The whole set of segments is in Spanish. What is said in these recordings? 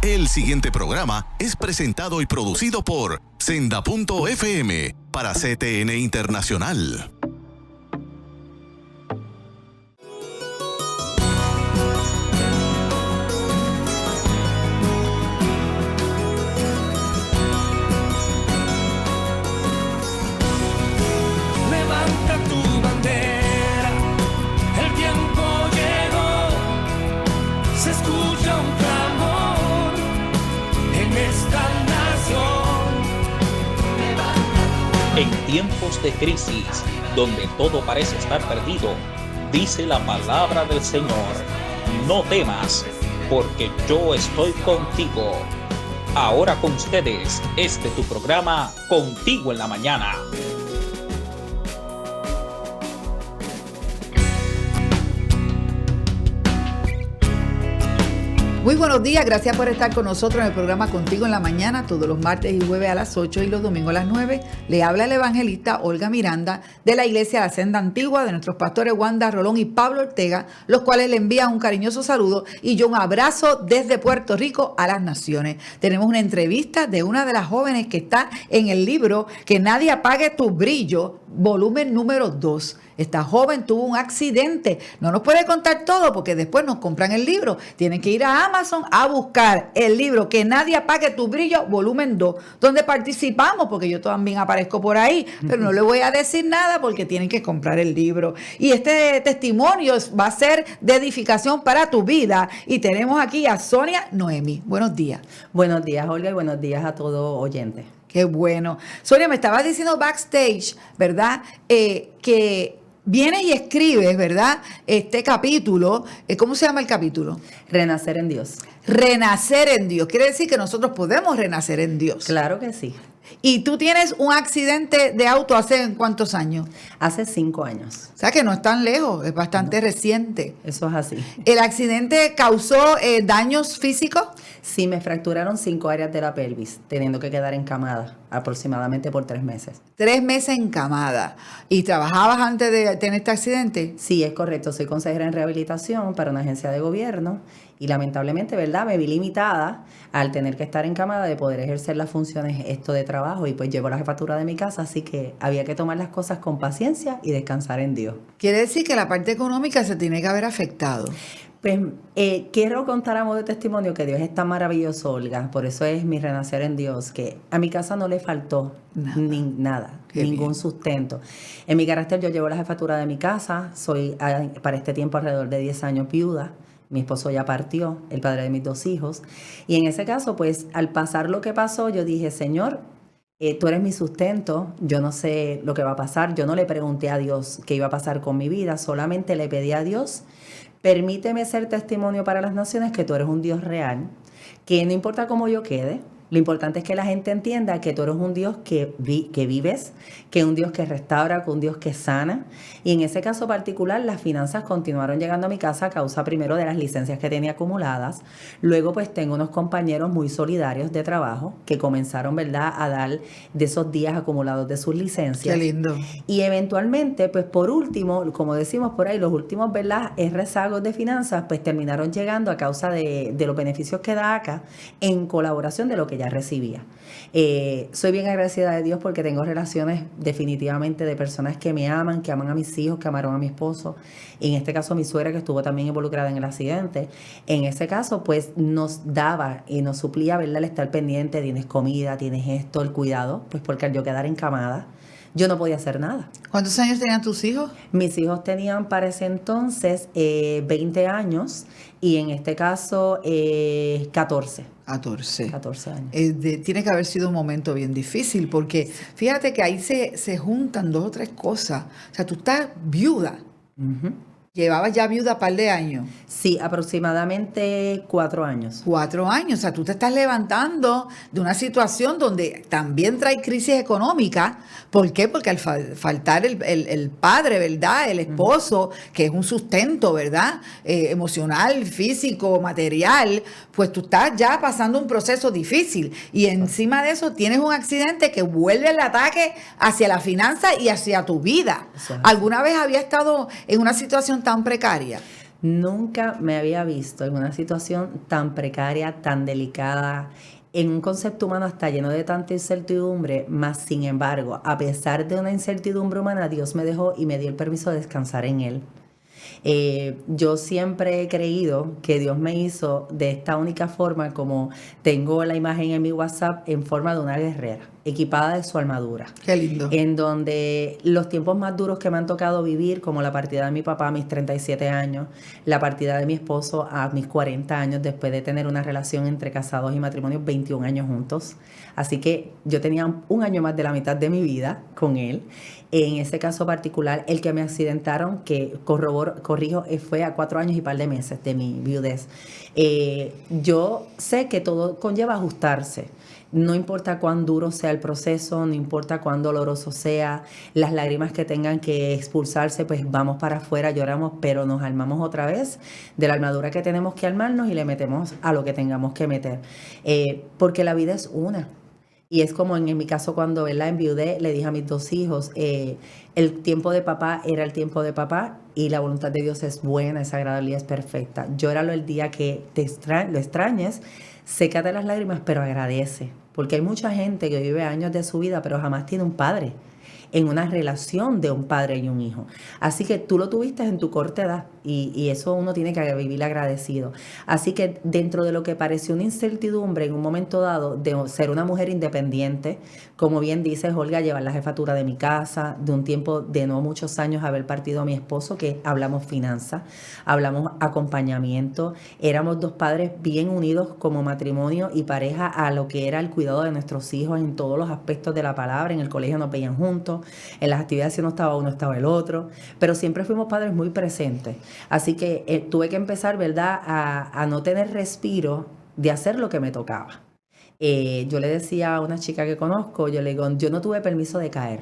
El siguiente programa es presentado y producido por Senda.fm para CTN Internacional. Levanta tu bandera, el tiempo llegó, se escucha un clamor en esta nación. En tiempos de crisis, donde todo parece estar perdido, dice la palabra del Señor: no temas, porque yo estoy contigo. Ahora con ustedes, tu programa Contigo en la Mañana. Muy buenos días, gracias por estar con nosotros en el programa Contigo en la Mañana, todos los martes y jueves a las 8 y los domingos a las 9. Le habla el evangelista Olga Miranda de la Iglesia La Senda Antigua, de nuestros pastores Wanda Rolón y Pablo Ortega, los cuales le envían un cariñoso saludo y yo un abrazo desde Puerto Rico a las naciones. Tenemos una entrevista de una de las jóvenes que está en el libro Que Nadie Apague Tu Brillo, volumen número 2. Esta joven tuvo un accidente. No nos puede contar todo porque después nos compran el libro. Tienen que ir a Amazon a buscar el libro Que Nadie Apague Tu Brillo, volumen 2, donde participamos, porque yo también aparezco por ahí, pero no le voy a decir nada porque tienen que comprar el libro. Y este testimonio va a ser de edificación para tu vida. Y tenemos aquí a Sonia Noemi. Buenos días. Buenos días, Olga, y buenos días a todos oyentes. Qué bueno. Sonia, me estabas diciendo backstage, ¿verdad? Que vienes y escribes, ¿verdad? Este capítulo, ¿cómo se llama el capítulo? Renacer en Dios. Renacer en Dios. Quiere decir que nosotros podemos renacer en Dios. Claro que sí. ¿Y tú tienes un accidente de auto hace cuántos años? Hace 5 años. O sea que no es tan lejos, es bastante reciente. Eso es así. ¿El accidente causó daños físicos? Sí, me fracturaron 5 áreas de la pelvis, teniendo que quedar encamada aproximadamente por 3 meses. 3 meses encamada. ¿Y trabajabas antes de tener este accidente? Sí, es correcto. Soy consejera en rehabilitación para una agencia de gobierno y lamentablemente, ¿verdad?, me vi limitada al tener que estar encamada de poder ejercer las funciones de trabajo y pues llevo la jefatura de mi casa, así que había que tomar las cosas con paciencia y descansar en Dios. Quiere decir que la parte económica se tiene que haber afectado. Pues quiero contar a modo de testimonio que Dios es tan maravilloso, Olga. Por eso es mi renacer en Dios, que a mi casa no le faltó nada, ningún sustento. En mi carácter yo llevo la jefatura de mi casa, soy para este tiempo alrededor de 10 años viuda. Mi esposo ya partió, el padre de mis 2 hijos. Y en ese caso, pues al pasar lo que pasó, yo dije, Señor, tú eres mi sustento, yo no sé lo que va a pasar. Yo no le pregunté a Dios qué iba a pasar con mi vida, solamente le pedí a Dios, permíteme ser testimonio para las naciones que tú eres un Dios real, que no importa cómo yo quede, lo importante es que la gente entienda que tú eres un Dios que vives, que es un Dios que restaura, que un Dios que sana. Y en ese caso particular, las finanzas continuaron llegando a mi casa a causa primero de las licencias que tenía acumuladas. Luego, pues tengo unos compañeros muy solidarios de trabajo que comenzaron, ¿verdad?, a dar de esos días acumulados de sus licencias. Qué lindo. Y eventualmente, pues por último, como decimos por ahí, los últimos, ¿verdad?, rezagos de finanzas, pues terminaron llegando a causa de los beneficios que da acá en colaboración de lo que ya recibía. Soy bien agradecida de Dios porque tengo relaciones definitivamente de personas que me aman, que aman a mis hijos, que amaron a mi esposo. En este caso, mi suegra, que estuvo también involucrada en el accidente. En ese caso, pues nos daba y nos suplía, ¿verdad?, el estar pendiente, tienes comida, tienes esto, el cuidado, pues porque al yo quedar encamada, yo no podía hacer nada. ¿Cuántos años tenían tus hijos? Mis hijos tenían para ese entonces 20 años y en este caso 14. 14 años. Tiene que haber sido un momento bien difícil porque fíjate que ahí se juntan 2 o 3 cosas. O sea, tú estás viuda. Uh-huh. ¿Llevabas ya viuda un par de años? Sí, aproximadamente 4 años. 4 años, o sea, tú te estás levantando de una situación donde también trae crisis económica. ¿Por qué? Porque al faltar el padre, ¿verdad?, el esposo, que es un sustento, ¿verdad?, emocional, físico, material, pues tú estás ya pasando un proceso difícil. Y encima de eso tienes un accidente que vuelve el ataque hacia la finanza y hacia tu vida. ¿Alguna vez había estado en una situación tan precaria? Nunca me había visto en una situación tan precaria, tan delicada, en un concepto humano hasta lleno de tanta incertidumbre, mas sin embargo, a pesar de una incertidumbre humana, Dios me dejó y me dio el permiso de descansar en Él. Yo siempre he creído que Dios me hizo de esta única forma, como tengo la imagen en mi WhatsApp, en forma de una guerrera, equipada de su armadura. Qué lindo. En donde los tiempos más duros que me han tocado vivir, como la partida de mi papá a mis 37 años, la partida de mi esposo a mis 40 años, después de tener una relación entre casados y matrimonios 21 años juntos. Así que yo tenía un año más de la mitad de mi vida con él. En ese caso particular, el que me accidentaron, que corrijo, fue a 4 años y par de meses de mi viudez. Yo sé que todo conlleva ajustarse. No importa cuán duro sea el proceso, no importa cuán doloroso sea, las lágrimas que tengan que expulsarse, pues vamos para afuera, lloramos, pero nos armamos otra vez de la armadura que tenemos que armarnos y le metemos a lo que tengamos que meter. Porque la vida es una. Y es como en mi caso cuando enviudé, le dije a mis 2 hijos, el tiempo de papá era el tiempo de papá y la voluntad de Dios es buena, es agradable y es perfecta. Llóralo el día que lo extrañes, sécate las lágrimas, pero agradece. Porque hay mucha gente que vive años de su vida, pero jamás tiene un padre, en una relación de un padre y un hijo. Así que tú lo tuviste en tu corta edad y eso uno tiene que vivir agradecido. Así que dentro de lo que pareció una incertidumbre en un momento dado de ser una mujer independiente, como bien dices, Olga, llevar la jefatura de mi casa, de un tiempo de no muchos años haber partido a mi esposo, que hablamos finanzas, hablamos acompañamiento, éramos 2 padres bien unidos como matrimonio y pareja a lo que era el cuidado de nuestros hijos en todos los aspectos de la palabra. En el colegio nos veían juntos, en las actividades si uno estaba uno estaba el otro, pero siempre fuimos padres muy presentes. Así que tuve que empezar, ¿verdad?, a no tener respiro de hacer lo que me tocaba. Yo le decía a una chica que conozco, yo le digo, yo no tuve permiso de caer,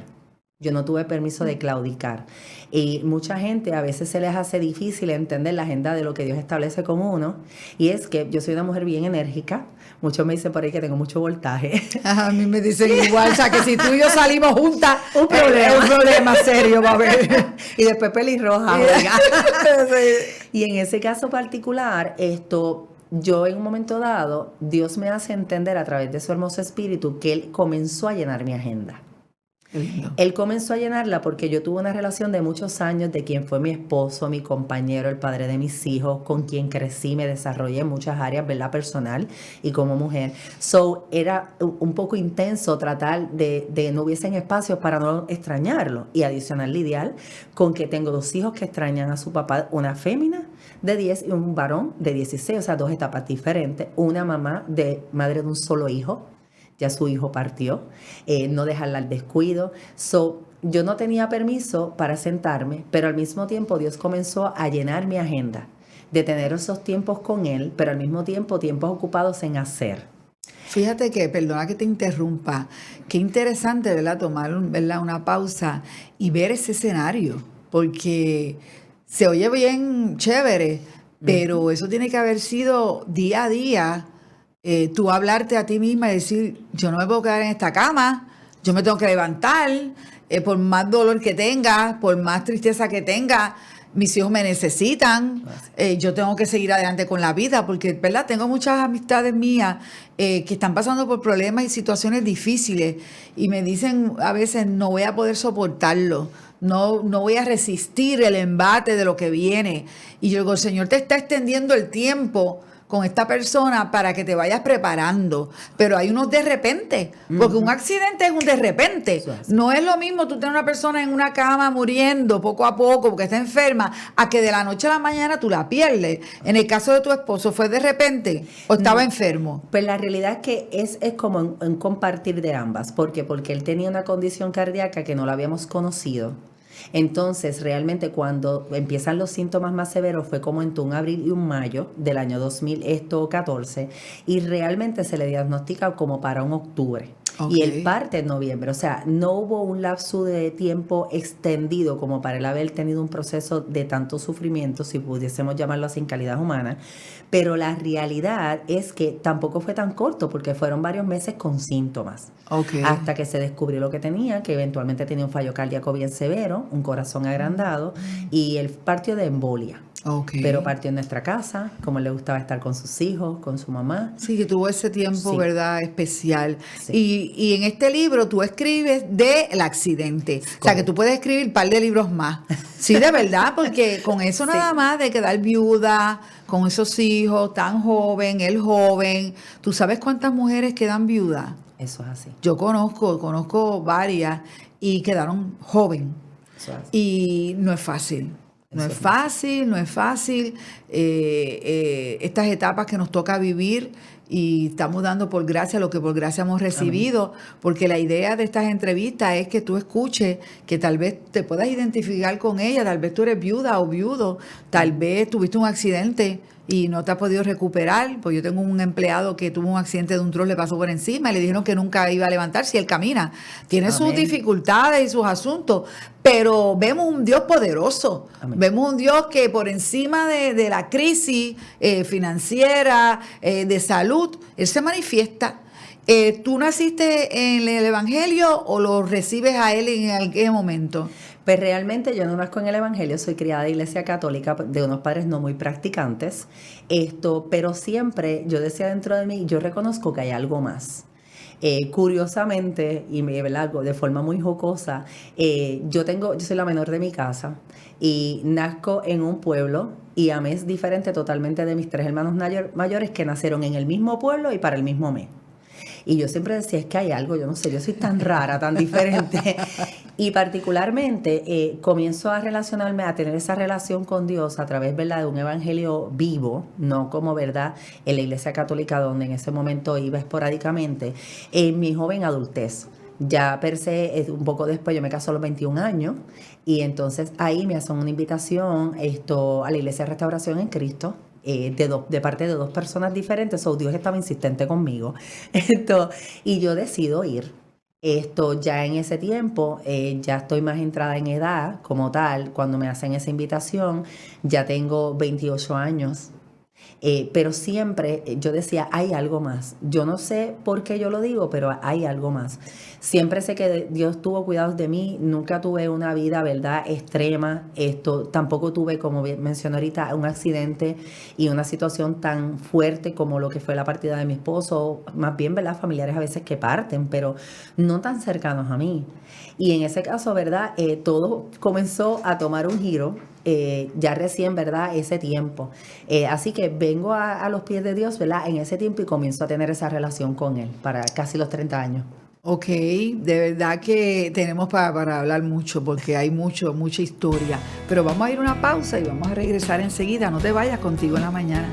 yo no tuve permiso de claudicar. Y mucha gente a veces se les hace difícil entender la agenda de lo que Dios establece con uno. Y es que yo soy una mujer bien enérgica. Muchos me dicen por ahí que tengo mucho voltaje. A mí me dicen igual, o sea, que si tú y yo salimos juntas, un problema serio va a haber. Y después pelirroja. Y en ese caso particular, yo en un momento dado, Dios me hace entender a través de su hermoso espíritu que Él comenzó a llenar mi agenda. Él comenzó a llenarla porque yo tuve una relación de muchos años de quien fue mi esposo, mi compañero, el padre de mis hijos, con quien crecí, me desarrollé en muchas áreas, ¿verdad?, personal y como mujer. Era un poco intenso tratar de no hubiesen espacios para no extrañarlo. Y adicional lidiar con que tengo 2 hijos que extrañan a su papá, una fémina de 10 y un varón de 16, o sea, 2 etapas diferentes. Una madre de un solo hijo. Ya su hijo partió, no dejarla al descuido. Yo no tenía permiso para sentarme, pero al mismo tiempo Dios comenzó a llenar mi agenda de tener esos tiempos con Él, pero al mismo tiempo tiempos ocupados en hacer. Fíjate que, perdona que te interrumpa, qué interesante, ¿verdad?, tomar, ¿verdad?, una pausa y ver ese escenario, porque se oye bien chévere, pero eso tiene que haber sido día a día. Tú hablarte a ti misma y decir, yo no me puedo quedar en esta cama, yo me tengo que levantar, por más dolor que tenga, por más tristeza que tenga, mis hijos me necesitan, yo tengo que seguir adelante con la vida, porque, ¿verdad?, tengo muchas amistades mías que están pasando por problemas y situaciones difíciles y me dicen a veces, no voy a poder soportarlo, no voy a resistir el embate de lo que viene. Y yo digo, el Señor te está extendiendo el tiempo con esta persona para que te vayas preparando. Pero hay unos de repente, porque un accidente es un de repente. No es lo mismo tú tener una persona en una cama muriendo poco a poco porque está enferma, a que de la noche a la mañana tú la pierdes. En el caso de tu esposo, ¿fue de repente o estaba enfermo? Pues la realidad es que es como un compartir de ambas. ¿Por qué? Porque él tenía una condición cardíaca que no la habíamos conocido. Entonces, realmente cuando empiezan los síntomas más severos fue como entre un abril y un mayo del año 2014 y realmente se le diagnostica como para un octubre. Okay. Y él parte en noviembre, o sea, no hubo un lapso de tiempo extendido como para él haber tenido un proceso de tanto sufrimiento, si pudiésemos llamarlo así en calidad humana, pero la realidad es que tampoco fue tan corto porque fueron varios meses con síntomas, hasta que se descubrió lo que tenía, que eventualmente tenía un fallo cardíaco bien severo, un corazón agrandado y él partió de embolia. Okay. Pero partió en nuestra casa, como le gustaba estar con sus hijos, con su mamá. Sí, que tuvo ese tiempo, Sí. ¿verdad? Especial. Sí. Y en este libro tú escribes del accidente. O sea, que tú puedes escribir un par de libros más. Sí, de verdad, porque con eso nada más de quedar viuda, con esos hijos, tan joven, él joven. ¿Tú sabes cuántas mujeres quedan viudas? Eso es así. Yo conozco varias y quedaron joven. Eso es así. Y no es fácil. No es fácil. Estas etapas que nos toca vivir y estamos dando por gracia lo que por gracia hemos recibido, porque la idea de estas entrevistas es que tú escuches, que tal vez te puedas identificar con ella, tal vez tú eres viuda o viudo, tal vez tuviste un accidente y no te has podido recuperar, pues yo tengo un empleado que tuvo un accidente de un tro, le pasó por encima y le dijeron que nunca iba a levantarse y él camina. Tiene sus dificultades y sus asuntos, pero vemos un Dios poderoso. Amén. Vemos un Dios que por encima de la crisis financiera, de salud, Él se manifiesta. ¿Tú naciste en el Evangelio o lo recibes a Él en algún momento? Pues realmente yo no nazco en el Evangelio, soy criada de iglesia católica de unos padres no muy practicantes, pero siempre yo decía dentro de mí, yo reconozco que hay algo más. Curiosamente, y de forma muy jocosa, yo soy la menor de mi casa y nazco en un pueblo y a mí es diferente totalmente de mis 3 hermanos mayores que nacieron en el mismo pueblo y para el mismo mes. Y yo siempre decía, es que hay algo, yo no sé, yo soy tan rara, tan diferente. Y particularmente comienzo a relacionarme, a tener esa relación con Dios a través, ¿verdad?, de un evangelio vivo, no como, ¿verdad?, en la iglesia católica donde en ese momento iba esporádicamente, en mi joven adultez. Ya per se, un poco después, yo me casé a los 21 años y entonces ahí me hacen una invitación a la Iglesia de Restauración en Cristo, de parte de 2 personas diferentes. Dios estaba insistente conmigo. Y yo decido ir. Ya en ese tiempo, ya estoy más entrada en edad como tal. Cuando me hacen esa invitación, ya tengo 28 años. Pero siempre yo decía, hay algo más. Yo no sé por qué yo lo digo, pero hay algo más. Siempre sé que Dios tuvo cuidado de mí. Nunca tuve una vida, ¿verdad?, extrema. Tampoco tuve, como mencioné ahorita, un accidente y una situación tan fuerte como lo que fue la partida de mi esposo. Más bien, ¿verdad?, familiares a veces que parten, pero no tan cercanos a mí. Y en ese caso, ¿verdad?, todo comenzó a tomar un giro. Ya recién, ¿verdad?, ese tiempo. Así que vengo a los pies de Dios, ¿verdad?, en ese tiempo y comienzo a tener esa relación con Él para casi los 30 años. Ok, de verdad que tenemos para hablar mucho porque hay mucha historia. Pero vamos a ir a una pausa y vamos a regresar enseguida. No te vayas, Contigo en la Mañana.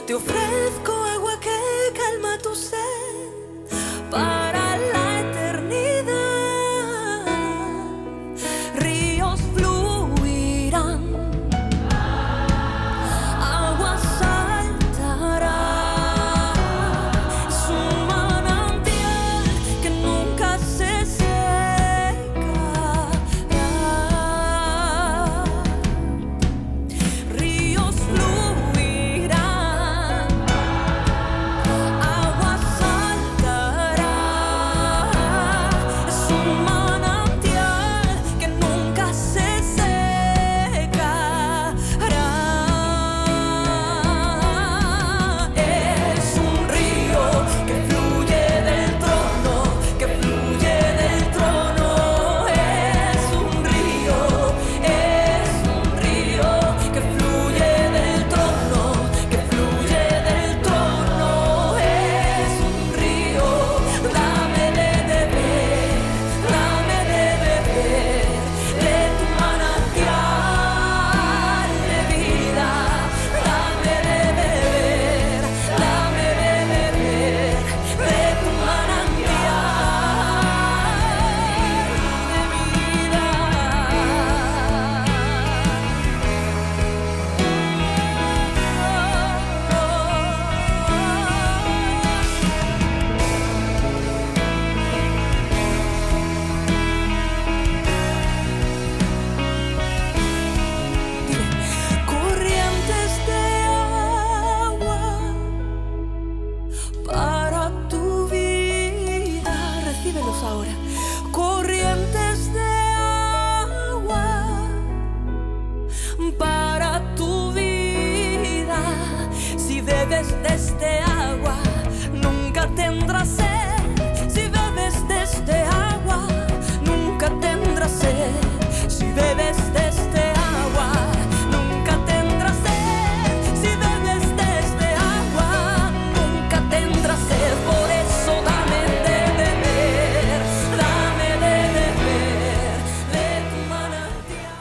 Te ofrezco agua que calma tu sed para la eternidad. Ríos fluirán, agua saltará. Es un manantial que nunca se secará. Ríos fluirán. bebes de este agua, nunca tendrás sed. Si bebes de este agua, nunca tendrás sed. Si bebes de este agua, nunca tendrás sed. Si bebes de este agua, nunca tendrás sed. Por eso dame de beber de tu manantial.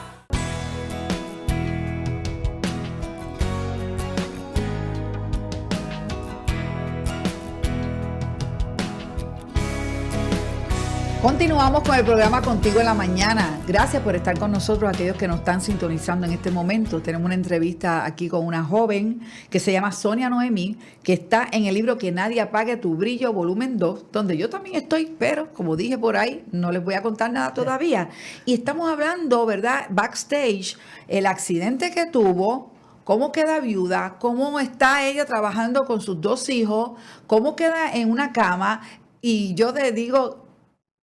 Continuamos con el programa Contigo en la Mañana. Gracias por estar con nosotros, aquellos que nos están sintonizando en este momento. Tenemos una entrevista aquí con una joven que se llama Sonia Noemí, que está en el libro Que Nadie Apague Tu Brillo, volumen 2, donde yo también estoy, pero como dije por ahí, no les voy a contar nada todavía. Y estamos hablando, ¿verdad? Backstage, el accidente que tuvo, cómo queda viuda, cómo está ella trabajando con sus 2 hijos, cómo queda en una cama. Y yo te digo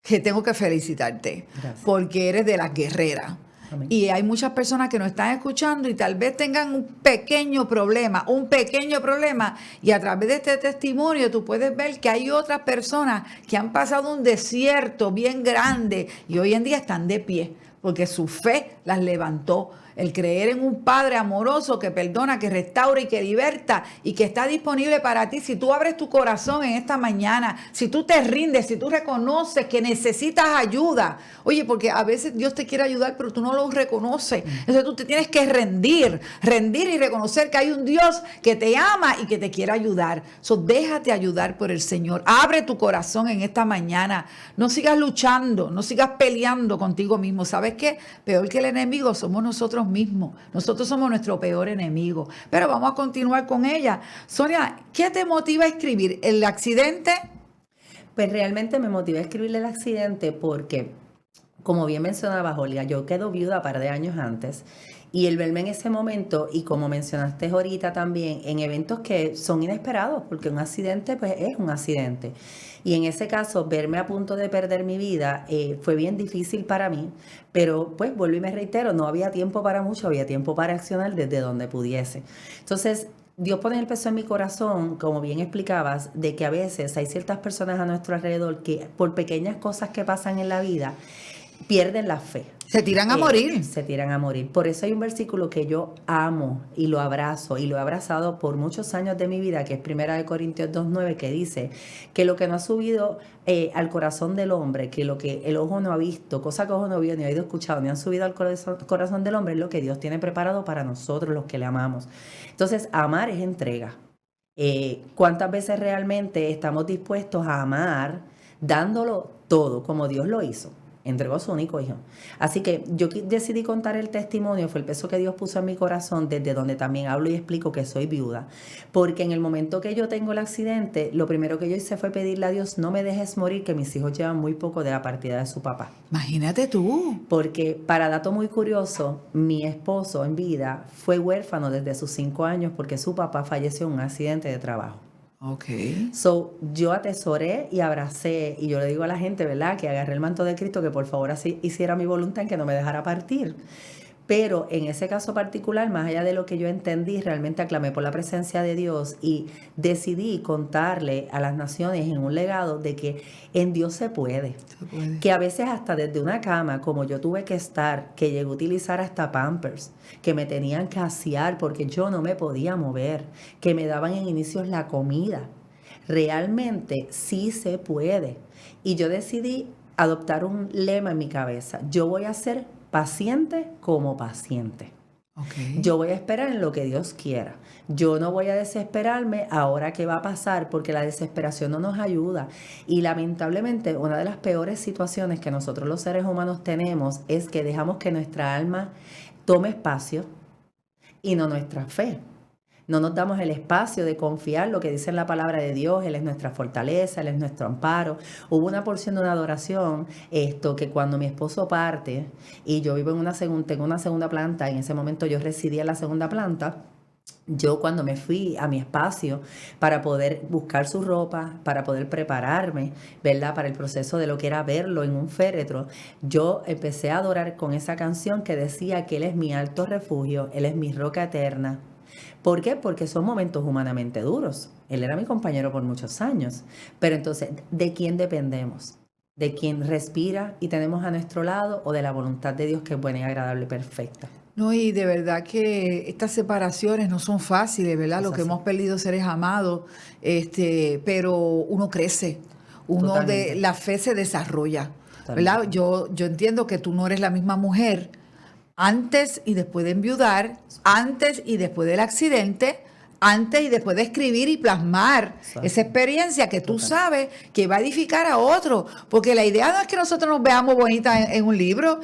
que tengo que felicitarte. Gracias. Porque eres de las guerreras. Amén. Y hay muchas personas que nos están escuchando y tal vez tengan un pequeño problema, y a través de este testimonio tú puedes ver que hay otras personas que han pasado un desierto bien grande y hoy en día están de pie, porque su fe las levantó. El creer en un Padre amoroso que perdona, que restaura y que liberta y que está disponible para ti. Si tú abres tu corazón en esta mañana, si tú te rindes, si tú reconoces que necesitas ayuda. Oye, porque a veces Dios te quiere ayudar, pero tú no lo reconoces. Entonces tú te tienes que rendir y reconocer que hay un Dios que te ama y que te quiere ayudar. So, déjate ayudar por el Señor. Abre tu corazón en esta mañana. No sigas luchando, no sigas peleando contigo mismo. ¿Sabes qué? Peor que el enemigo somos nosotros mismos. Nosotros somos nuestro peor enemigo. Pero vamos a continuar con ella. Sonia, ¿qué te motiva a escribir? ¿El accidente? Pues realmente me motiva a escribirle el accidente porque, como bien mencionaba Olga, yo quedo viuda un par de años antes. Y el verme en ese momento, y como mencionaste ahorita también, en eventos que son inesperados, porque un accidente pues es un accidente. Y en ese caso, verme a punto de perder mi vida fue bien difícil para mí, pero pues vuelvo y me reitero, no había tiempo para mucho, había tiempo para accionar desde donde pudiese. Entonces, Dios pone el peso en mi corazón, como bien explicabas, de que a veces hay ciertas personas a nuestro alrededor que por pequeñas cosas que pasan en la vida, pierden la fe. Se tiran a morir. Se tiran a morir. Por eso hay un versículo que yo amo y lo abrazo y lo he abrazado por muchos años de mi vida, que es 1 Corintios 2:9, que dice que lo que no ha subido al corazón del hombre, que lo que el ojo no ha visto, cosa que ojo no vio, ni oído escuchado, ni han subido al corazón del hombre, es lo que Dios tiene preparado para nosotros, los que le amamos. Entonces, amar es entrega. ¿Cuántas veces realmente estamos dispuestos a amar dándolo todo, como Dios lo hizo? Entregó a su único hijo. Así que yo decidí contar el testimonio, fue el peso que Dios puso en mi corazón, desde donde también hablo y explico que soy viuda. Porque en el momento que yo tengo el accidente, lo primero que yo hice fue pedirle a Dios, no me dejes morir, que mis hijos llevan muy poco de la partida de su papá. Imagínate tú. Porque, para dato muy curioso, mi esposo en vida fue huérfano desde sus 5 años porque su papá falleció en un accidente de trabajo. Okay. So, yo atesoré y abracé, y yo le digo a la gente, ¿verdad?, que agarré el manto de Cristo, que por favor así hiciera mi voluntad, en que no me dejara partir. Pero en ese caso particular, más allá de lo que yo entendí, realmente aclamé por la presencia de Dios y decidí contarle a las naciones en un legado de que en Dios se puede. Que a veces hasta desde una cama, como yo tuve que estar, que llegué a utilizar hasta Pampers, que me tenían que asear porque yo no me podía mover, que me daban en inicios la comida. Realmente sí se puede. Y yo decidí adoptar un lema en mi cabeza. Yo voy a ser paciente como paciente. Okay. Yo voy a esperar en lo que Dios quiera. Yo no voy a desesperarme ahora qué va a pasar, porque la desesperación no nos ayuda. Y lamentablemente una de las peores situaciones que nosotros los seres humanos tenemos es que dejamos que nuestra alma tome espacio y no nuestra fe. No nos damos el espacio de confiar lo que dice en la palabra de Dios. Él es nuestra fortaleza, Él es nuestro amparo. Hubo una porción de una adoración, que cuando mi esposo parte y yo vivo tengo una segunda planta, en ese momento yo residía en la segunda planta. Yo cuando me fui a mi espacio para poder buscar su ropa, para poder prepararme, ¿verdad?, para el proceso de lo que era verlo en un féretro, yo empecé a adorar con esa canción que decía que Él es mi alto refugio, Él es mi roca eterna, ¿Por qué? Porque son momentos humanamente duros. Él era mi compañero por muchos años. Pero entonces, ¿de quién dependemos? ¿De quién respira y tenemos a nuestro lado o de la voluntad de Dios que es buena y agradable y perfecta? No, y de verdad que estas separaciones no son fáciles, ¿verdad? Lo que hemos perdido seres amados, pero uno crece, Totalmente. la fe se desarrolla, ¿verdad? Yo entiendo que tú no eres la misma mujer antes y después de enviudar, antes y después del accidente, antes y después de escribir y plasmar esa experiencia que tú sabes que va a edificar a otro. Porque la idea no es que nosotros nos veamos bonitas en un libro.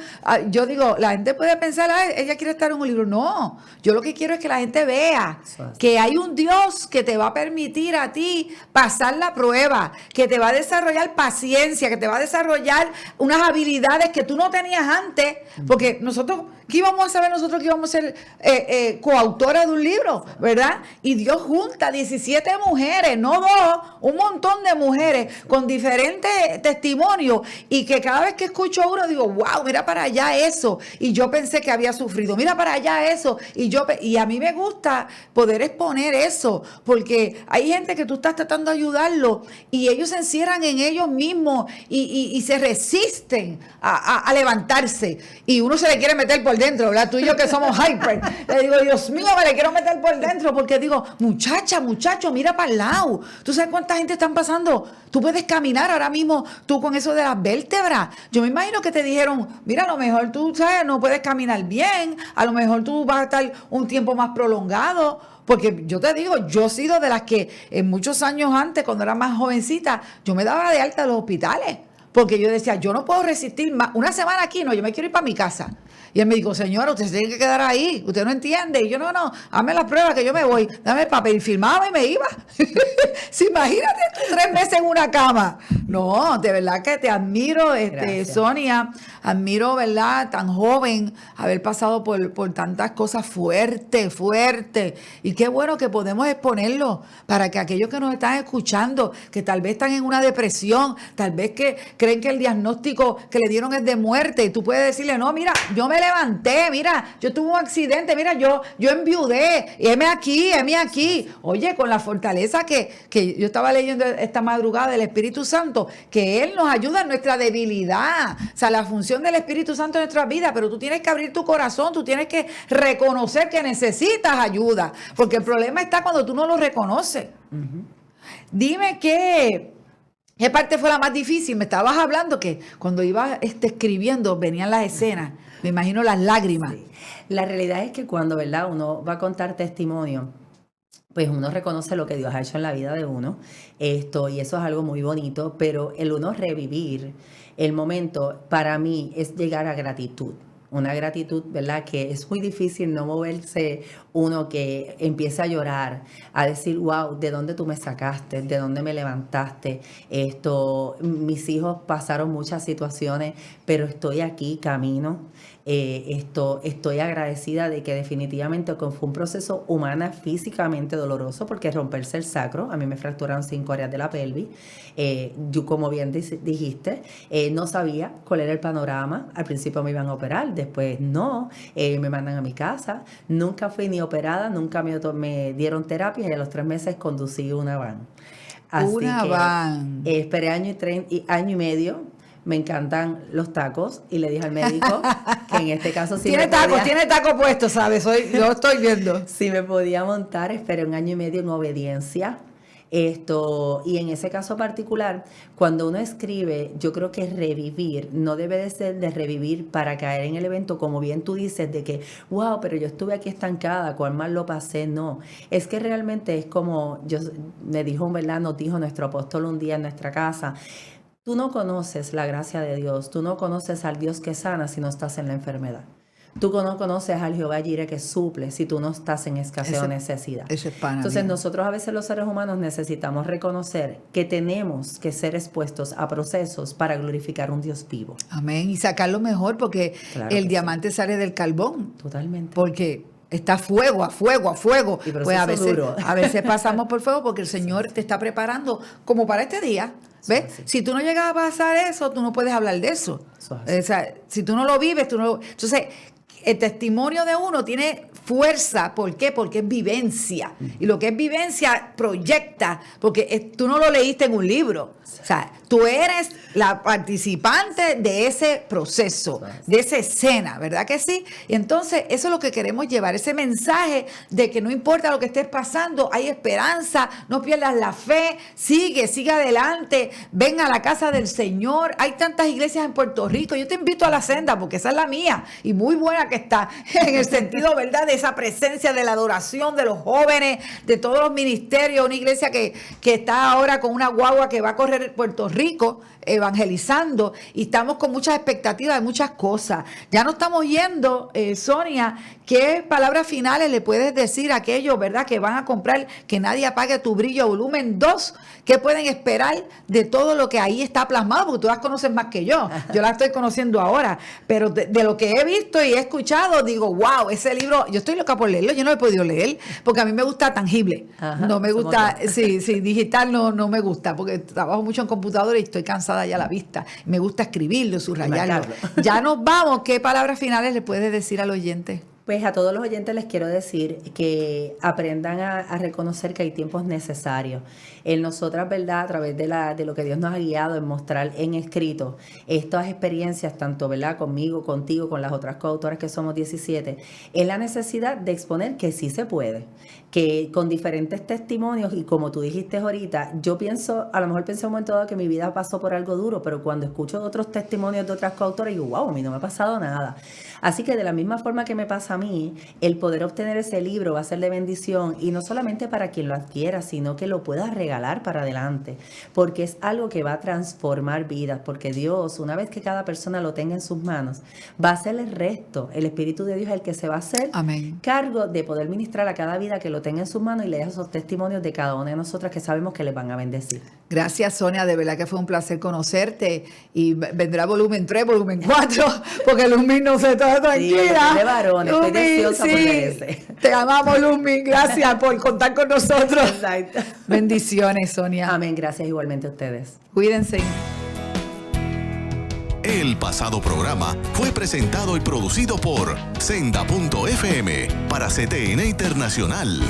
Yo digo, la gente puede pensar, ella quiere estar en un libro. No, yo lo que quiero es que la gente vea que hay un Dios que te va a permitir a ti pasar la prueba, que te va a desarrollar paciencia, que te va a desarrollar unas habilidades que tú no tenías antes. Porque nosotros, ¿qué íbamos a saber nosotros que íbamos a ser coautora de un libro, verdad? Y Dios junta 17 mujeres, no 2, un montón de mujeres con diferentes testimonios y que cada vez que escucho uno digo, wow, mira para allá eso. Y yo pensé que había sufrido, mira para allá eso. Y a mí me gusta poder exponer eso, porque hay gente que tú estás tratando de ayudarlo y ellos se encierran en ellos mismos y se resisten a levantarse. Y uno se le quiere meter por dentro, ¿verdad? Tú y yo que somos hyper. Le digo, Dios mío, me le quiero meter por dentro porque digo, muchacho, mira para el lado. ¿Tú sabes cuánta gente están pasando? Tú puedes caminar ahora mismo, tú con eso de las vértebras. Yo me imagino que te dijeron, mira, a lo mejor tú, ¿sabes? No puedes caminar bien, a lo mejor tú vas a estar un tiempo más prolongado. Porque yo te digo, yo he sido de las que en muchos años antes, cuando era más jovencita, yo me daba de alta a los hospitales. Porque yo decía, yo no puedo resistir más. Una semana aquí, no, yo me quiero ir para mi casa. Y él me dijo, señora, usted se tiene que quedar ahí. Usted no entiende. Y yo, no, hazme las pruebas que yo me voy. Dame el papel. Y filmaba y me iba. Sí, imagínate tú 3 meses en una cama. No, de verdad que te admiro, Sonia. Admiro, ¿verdad? Tan joven, haber pasado por tantas cosas fuertes. Y qué bueno que podemos exponerlo para que aquellos que nos están escuchando, que tal vez están en una depresión, tal vez que creen que el diagnóstico que le dieron es de muerte, y tú puedes decirle, no, mira, yo me levanté, mira, yo tuve un accidente, mira, yo enviudé, y heme aquí. Oye, con la fortaleza que yo estaba leyendo esta madrugada del Espíritu Santo, que Él nos ayuda en nuestra debilidad, o sea, la función del Espíritu Santo en nuestra vida, pero tú tienes que abrir tu corazón, tú tienes que reconocer que necesitas ayuda, porque el problema está cuando tú no lo reconoces. Uh-huh. Dime ¿qué parte fue la más difícil? Me estabas hablando que cuando ibas escribiendo venían las escenas, me imagino las lágrimas. Sí. La realidad es que cuando, ¿verdad?, uno va a contar testimonio, pues uno reconoce lo que Dios ha hecho en la vida de uno, y eso es algo muy bonito, pero el uno revivir el momento, para mí, es llegar a gratitud. Una gratitud, ¿verdad?, que es muy difícil no moverse uno que empiece a llorar, a decir, wow, ¿de dónde tú me sacaste? ¿De dónde me levantaste? Mis hijos pasaron muchas situaciones, pero estoy aquí, camino. Estoy agradecida de que definitivamente fue un proceso humana físicamente doloroso, porque romperse el sacro, a mí me fracturaron 5 áreas de la pelvis. Yo, como bien dijiste, no sabía cuál era el panorama. Al principio me iban a operar, después no, me mandan a mi casa. Nunca fui ni operada, nunca me dieron terapia, y a los 3 meses conducí una van. Así van. Esperé año y medio. Me encantan los tacos y le dije al médico que en este caso sí tiene taco puesto, ¿sabes? Yo estoy viendo. Si me podía montar, esperé 1 año y medio en obediencia. Y en ese caso particular, cuando uno escribe, yo creo que revivir no debe de ser de revivir para caer en el evento, como bien tú dices, de que, wow, pero yo estuve aquí estancada, cuál mal lo pasé. No, es que realmente es como me dijo, ¿verdad?, nos dijo nuestro apóstol un día en nuestra casa: tú no conoces la gracia de Dios, tú no conoces al Dios que sana si no estás en la enfermedad. Tú no conoces al Jehová Jireh que suple si tú no estás en escasez o necesidad. Entonces nosotros a veces los seres humanos necesitamos reconocer que tenemos que ser expuestos a procesos para glorificar un Dios vivo. Amén. Y sacar lo mejor, porque claro, el diamante sale del carbón. Totalmente. Porque está a fuego. Y pues a veces pasamos por fuego porque el Señor te está preparando como para este día. ¿Ves? Si tú no llegas a pasar eso, tú no puedes hablar de eso. O sea, si tú no lo vives, tú no. Entonces, el testimonio de uno tiene fuerza. ¿Por qué? Porque es vivencia. Y lo que es vivencia proyecta, porque tú no lo leíste en un libro. O sea, tú eres la participante de ese proceso, de esa escena, ¿verdad que sí? Y entonces eso es lo que queremos llevar, ese mensaje de que no importa lo que estés pasando, hay esperanza, no pierdas la fe, sigue adelante, ven a la casa del Señor. Hay tantas iglesias en Puerto Rico, yo te invito a la senda porque esa es la mía y muy buena que está en el sentido, ¿verdad?, de esa presencia de la adoración de los jóvenes, de todos los ministerios, una iglesia que está ahora con una guagua que va a correr Puerto Rico evangelizando y estamos con muchas expectativas de muchas cosas. Ya no estamos yendo, Sonia, ¿qué palabras finales le puedes decir a aquellos, verdad, que van a comprar Que Nadie Apague Tu Brillo volumen 2? ¿Qué pueden esperar de todo lo que ahí está plasmado? Porque tú las conoces más que yo la estoy conociendo ahora, pero de lo que he visto y he escuchado, digo, wow, ese libro, yo estoy loca por leerlo, yo no lo he podido leer, porque a mí me gusta tangible, no me gusta, sí, digital no me gusta, porque trabajo mucho en computadora y estoy cansada ya a la vista, me gusta escribirlo, subrayarlo. Ya nos vamos, ¿qué palabras finales le puedes decir al oyente? Pues a todos los oyentes les quiero decir que aprendan a reconocer que hay tiempos necesarios. En nosotras, ¿verdad?, a través de lo que Dios nos ha guiado en mostrar en escrito estas experiencias, tanto, ¿verdad?, conmigo, contigo, con las otras coautoras que somos 17, es la necesidad de exponer que sí se puede, que con diferentes testimonios, y como tú dijiste ahorita, yo pienso, a lo mejor pensé un momento dado que mi vida pasó por algo duro, pero cuando escucho otros testimonios de otras coautoras, digo, wow, a mí no me ha pasado nada. Así que de la misma forma que me pasa a mí, el poder obtener ese libro va a ser de bendición, y no solamente para quien lo adquiera, sino que lo pueda regalar para adelante, porque es algo que va a transformar vidas, porque Dios, una vez que cada persona lo tenga en sus manos, va a hacer el resto. El Espíritu de Dios es el que se va a hacer cargo de poder ministrar a cada vida que lo tenga en sus manos y leer esos testimonios de cada una de nosotras que sabemos que les van a bendecir. Gracias, Sonia, de verdad que fue un placer conocerte, y vendrá volumen 3, volumen 4, porque Luzmin no se está tranquila. Sí, de varones, estoy deseosa por ese. Te amamos, Luzmin, gracias por contar con nosotros. Exacto. Bendiciones, Sonia. Amén, gracias igualmente a ustedes. Cuídense. El pasado programa fue presentado y producido por Senda.fm para CTN Internacional.